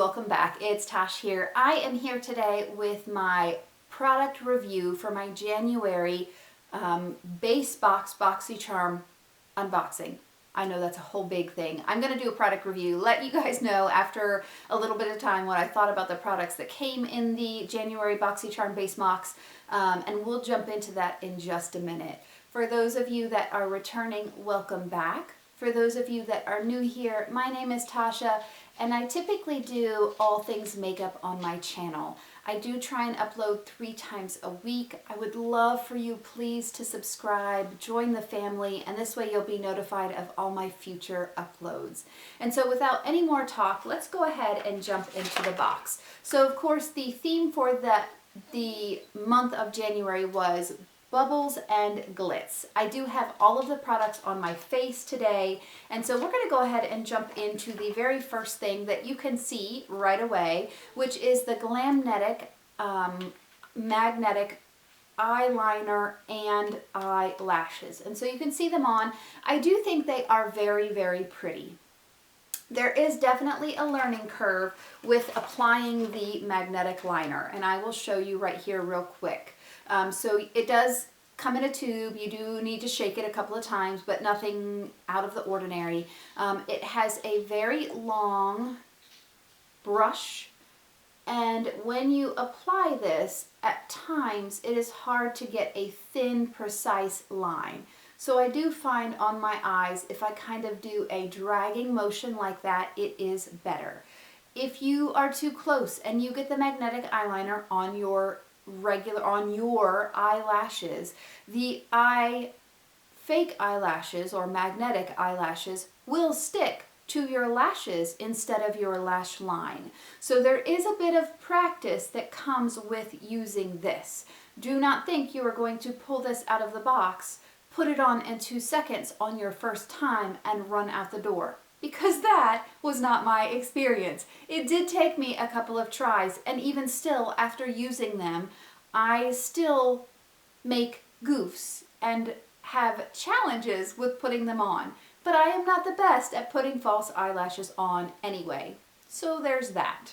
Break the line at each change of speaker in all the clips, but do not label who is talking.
welcome back. It's Tosh here. I am here today with my product review for my January base box Boxycharm unboxing. I know that's a whole big thing. I'm going to do a product review, let you guys know after a little bit of time what I thought about the products that came in the January Boxycharm base box, and we'll jump into that in just a minute. For those of you that are returning, welcome back. For those of you that are new here, my name is Tasha, and I typically do all things makeup on my channel. I do try and upload 3 times a week. I would love for you please to subscribe, join the family, and this way you'll be notified of all my future uploads. And so without any more talk, let's go ahead and jump into the box. So of course the theme for the month of January was bubbles and glitz. I do have all of the products on my face today, and so we're going to go ahead and jump into the very first thing that you can see right away, which is the Glamnetic magnetic eyeliner and eyelashes. And so you can see them on. I do think they are very, very pretty. There is definitely a learning curve with applying the magnetic liner, and I will show you right here real quick. So it does come in a tube. You do need to shake it a couple of times, but nothing out of the ordinary. It has a very long brush, and when you apply this, at times it is hard to get a thin, precise line. So I do find on my eyes, if I kind of do a dragging motion like that, it is better. If you are too close and you get the magnetic eyeliner on your eyelashes, the fake eyelashes or magnetic eyelashes will stick to your lashes instead of your lash line. So there is a bit of practice that comes with using this. Do not think you are going to pull this out of the box, put it on in 2 seconds on your first time and run out the door, because that was not my experience. It did take me a couple of tries, and even still, after using them, I still make goofs and have challenges with putting them on. But I am not the best at putting false eyelashes on anyway. So there's that.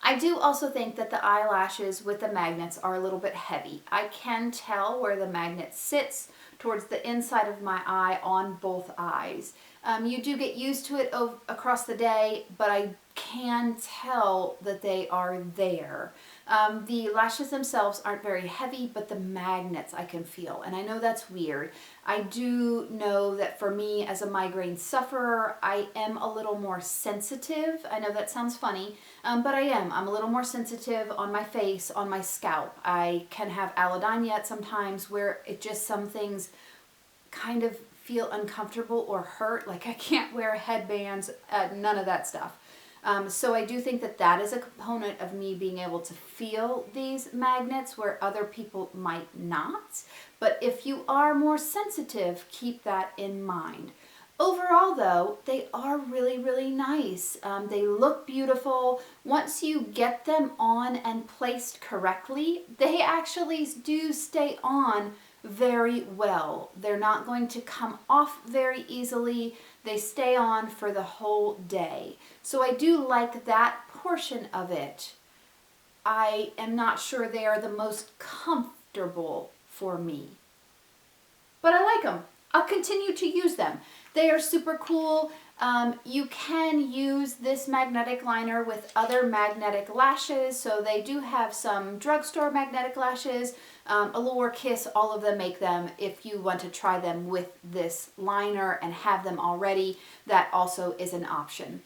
I do also think that the eyelashes with the magnets are a little bit heavy. I can tell where the magnet sits towards the inside of my eye on both eyes. You do get used to it across the day, but I can tell that they are there. The lashes themselves aren't very heavy, but the magnets I can feel, and I know that's weird. I do know that for me as a migraine sufferer, I am a little more sensitive. I know that sounds funny, but I am. I'm a little more sensitive on my face, on my scalp. I can have allodynia sometimes where it just some things kind of feel uncomfortable or hurt, like I can't wear headbands, none of that stuff. So I do think that that is a component of me being able to feel these magnets where other people might not. But if you are more sensitive, keep that in mind. Overall though, they are really, really nice. They look beautiful. Once you get them on and placed correctly, they actually do stay on very well. They're not going to come off very easily. They stay on for the whole day. So I do like that portion of it. I am not sure they are the most comfortable for me, but I like them. I'll continue to use them. They are super cool. You can use this magnetic liner with other magnetic lashes. So they do have some drugstore magnetic lashes. Allure, Kiss, all of them make them. If you want to try them with this liner and have them already, that also is an option.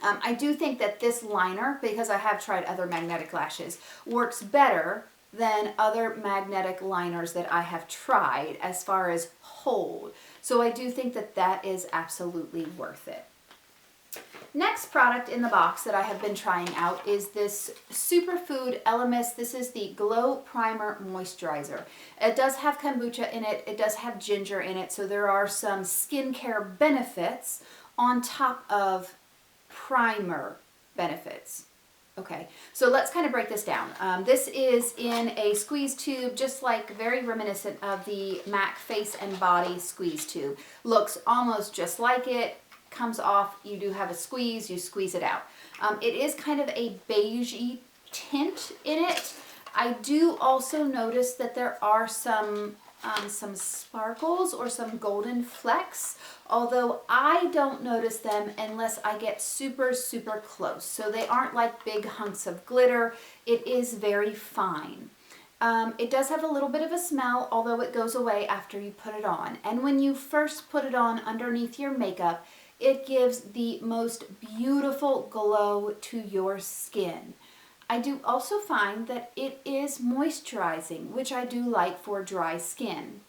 I do think that this liner, because I have tried other magnetic lashes, works better than other magnetic liners that I have tried as far as hold. So I do think that that is absolutely worth it. Next product in the box that I have been trying out is this Superfood Elemis. This is the Glow Primer Moisturizer. It does have kombucha in it. It does have ginger in it. So there are some skincare benefits on top of primer benefits. Okay, so let's kind of break this down. This is in a squeeze tube, just like very reminiscent of the MAC Face and Body squeeze tube. Looks almost just like it. Comes off, you do have a squeeze, you squeeze it out. It is kind of a beigey tint in it. I do also notice that there are some sparkles or some golden flecks, although I don't notice them unless I get super, super close. So they aren't like big hunks of glitter. It is very fine. It does have a little bit of a smell, although it goes away after you put it on. And when you first put it on underneath your makeup, it gives the most beautiful glow to your skin. I do also find that it is moisturizing, which I do like for dry skin.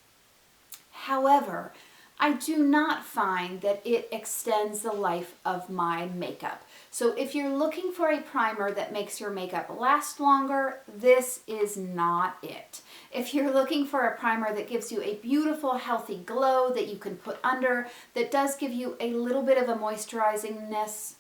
However, I do not find that it extends the life of my makeup. So if you're looking for a primer that makes your makeup last longer, this is not it. If you're looking for a primer that gives you a beautiful, healthy glow that you can put under, that does give you a little bit of a moisturizing-ness,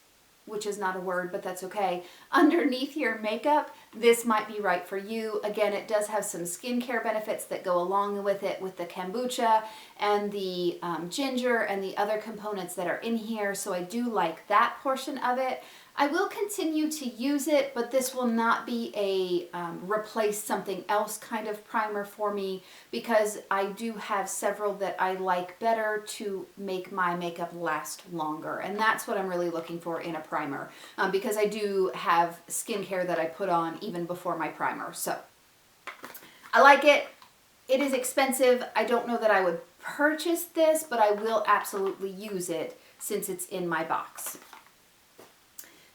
which is not a word, but that's okay, underneath your makeup, this might be right for you. Again, it does have some skincare benefits that go along with it, with the kombucha and the ginger and the other components that are in here, so I do like that portion of it. I will continue to use it, but this will not be a replace something else kind of primer for me, because I do have several that I like better to make my makeup last longer. And that's what I'm really looking for in a primer, because I do have skincare that I put on even before my primer. So I like it. It is expensive. I don't know that I would purchase this, but I will absolutely use it since it's in my box.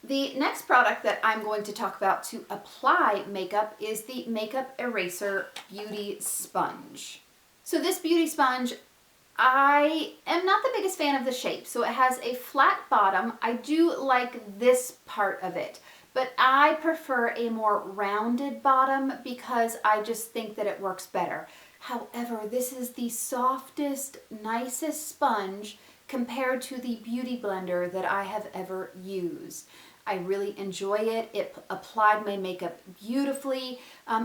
The next product that I'm going to talk about to apply makeup is the Makeup Eraser Beauty Sponge. So this beauty sponge, I am not the biggest fan of the shape. So it has a flat bottom. I do like this part of it, but I prefer a more rounded bottom because I just think that it works better. However, this is the softest, nicest sponge compared to the Beauty Blender that I have ever used. I really enjoy it. It applied my makeup beautifully.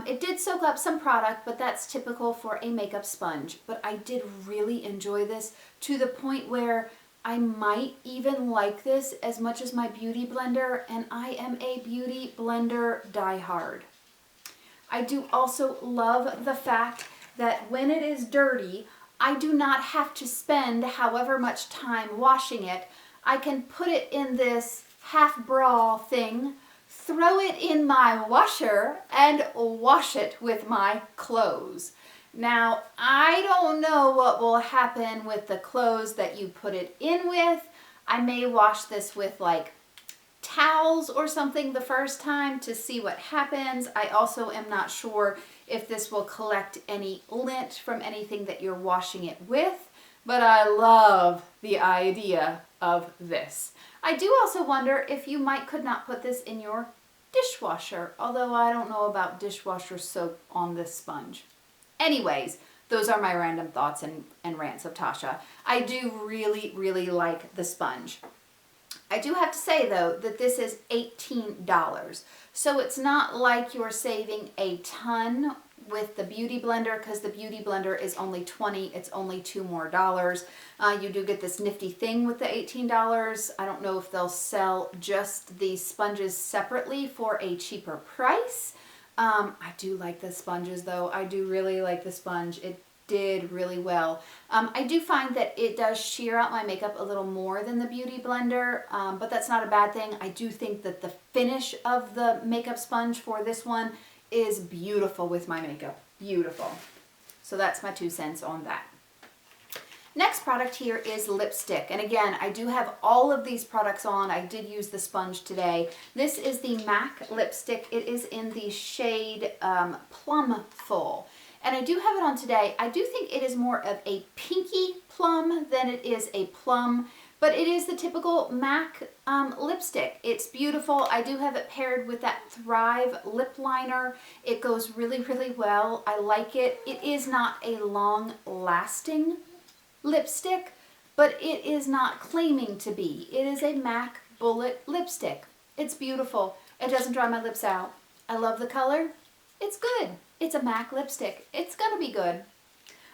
It did soak up some product, but that's typical for a makeup sponge. But I did really enjoy this to the point where I might even like this as much as my Beauty Blender, and I am a Beauty Blender diehard. I do also love the fact that when it is dirty, I do not have to spend however much time washing it. I can put it in this half bra thing, throw it in my washer, and wash it with my clothes. Now, I don't know what will happen with the clothes that you put it in with. I may wash this with like towels or something the first time to see what happens. I also am not sure if this will collect any lint from anything that you're washing it with, but I love the idea of this. I do also wonder if you could not put this in your dishwasher, although I don't know about dishwasher soap on this sponge. Anyways, those are my random thoughts and rants of Tasha. I do really, really like the sponge. I do have to say though that this is $18. So it's not like you're saving a ton with the Beauty Blender, because the Beauty Blender is only $20. It's only $2 more. You do get this nifty thing with the $18. I don't know if they'll sell just the sponges separately for a cheaper price. I do like the sponges though. I do really like the sponge. It did really well. I do find that it does sheer out my makeup a little more than the Beauty Blender, but that's not a bad thing. I do think that the finish of the makeup sponge for this one is beautiful with my makeup. Beautiful. So that's my 2 cents on that. Next product here is lipstick. And again, I do have all of these products on. I did use the sponge today. This is the MAC lipstick. It is in the shade Plum Full. And I do have it on today. I do think it is more of a pinky plum than it is a plum, but it is the typical MAC lipstick. It's beautiful. I do have it paired with that Thrive lip liner. It goes really, really well. I like it. It is not a long-lasting lipstick, but it is not claiming to be. It is a MAC bullet lipstick. It's beautiful. It doesn't dry my lips out. I love the color. It's good. It's a MAC lipstick. It's gonna be good.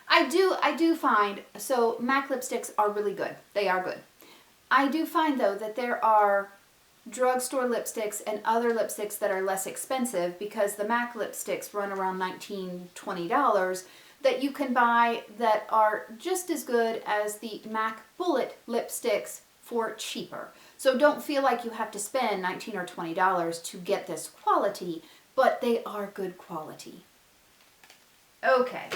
I do find, so MAC lipsticks are really good. They are good. I do find though that there are drugstore lipsticks and other lipsticks that are less expensive, because the MAC lipsticks run around $19, $20, that you can buy that are just as good as the MAC Bullet lipsticks for cheaper. So don't feel like you have to spend $19 or $20 to get this quality, but they are good quality. Okay,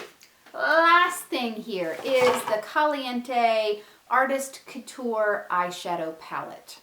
last thing here is the Caliente Artist Couture Eyeshadow Palette.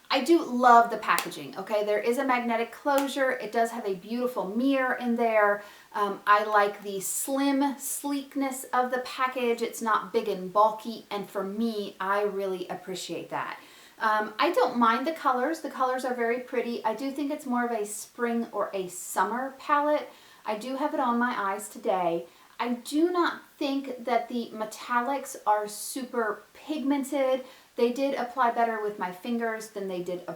I do love the packaging, okay? There is a magnetic closure. It does have a beautiful mirror in there. I like the slim sleekness of the package. It's not big and bulky, and for me, I really appreciate that. I don't mind the colors. The colors are very pretty. I do think it's more of a spring or a summer palette. I do have it on my eyes today. I do not think that the metallics are super pigmented. They did apply better with my fingers than they did a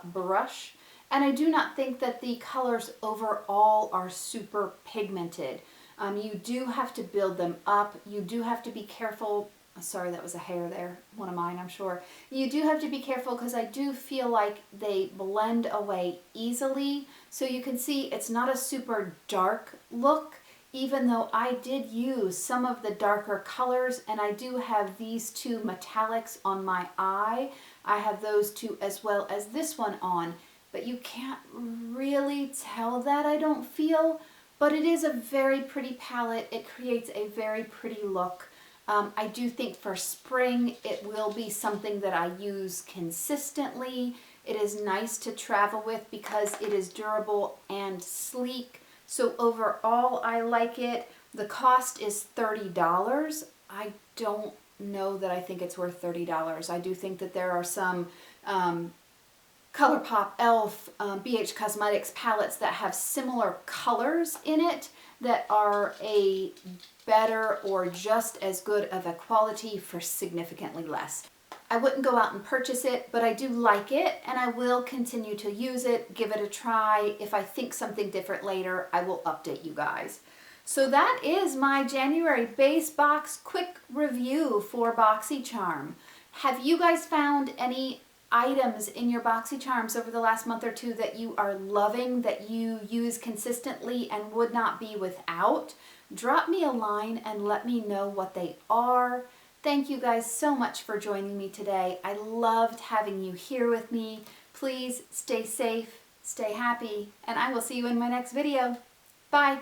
brush. And I do not think that the colors overall are super pigmented. You do have to build them up. You do have to be careful. Sorry, that was a hair there. One of mine, I'm sure. You do have to be careful because I do feel like they blend away easily. So you can see it's not a super dark look, even though I did use some of the darker colors, and I do have these two metallics on my eye. I have those two as well as this one on, but you can't really tell that, I don't feel, but it is a very pretty palette. It creates a very pretty look. I do think for spring it will be something that I use consistently. It is nice to travel with because it is durable and sleek. So overall, I like it. The cost is $30. I don't know that I think it's worth $30. I do think that there are some ColourPop, e.l.f., BH Cosmetics palettes that have similar colors in it that are a better or just as good of a quality for significantly less. I wouldn't go out and purchase it, but I do like it, and I will continue to use it, give it a try. If I think something different later, I will update you guys. So that is my January base box quick review for Boxycharm. Have you guys found any items in your Boxycharms over the last month or two that you are loving, that you use consistently and would not be without? Drop me a line and let me know what they are. Thank you guys so much for joining me today. I loved having you here with me. Please stay safe, stay happy, and I will see you in my next video. Bye.